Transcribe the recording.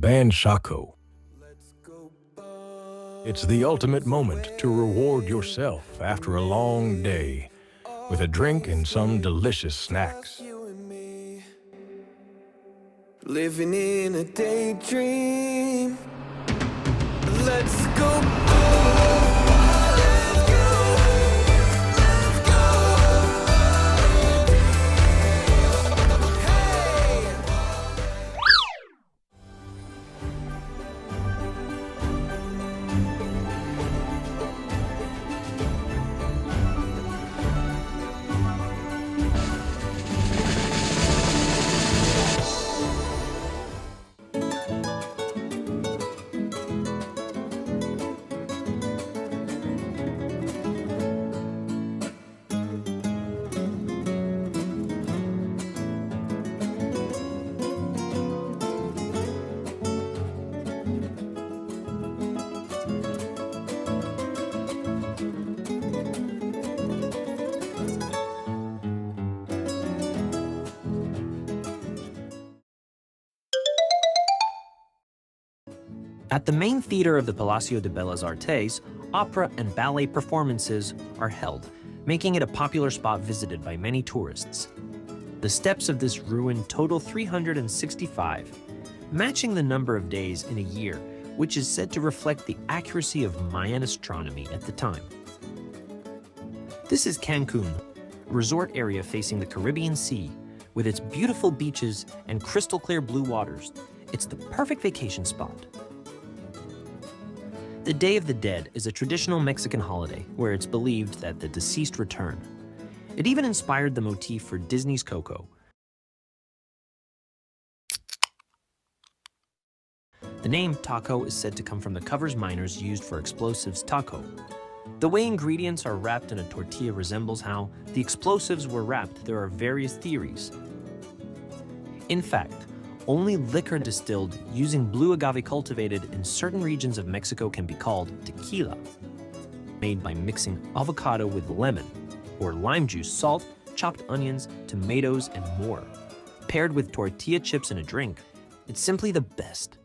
Banshako. It's the ultimate moment to reward yourself after a long day with a drink and some delicious snacks. Living in a daydream. Let's go. At the main theater of the Palacio de Bellas Artes, opera and ballet performances are held, making it a popular spot visited by many tourists. The steps of this ruin total 365, matching the number of days in a year, which is said to reflect the accuracy of Mayan astronomy at the time. This is Cancun, a resort area facing the Caribbean Sea. With its beautiful beaches and crystal clear blue waters, it's the perfect vacation spot. The Day of the Dead is a traditional Mexican holiday where it's believed that the deceased return. It even inspired the motif for Disney's Coco. The name taco is said to come from the covers miners used for explosives taco. The way ingredients are wrapped in a tortilla resembles how the explosives were wrapped. There are various theories. In fact, only liquor distilled using blue agave cultivated in certain regions of Mexico can be called tequila, made by mixing avocado with lemon, or lime juice, salt, chopped onions, tomatoes, and more. Paired with tortilla chips in a drink, it's simply the best.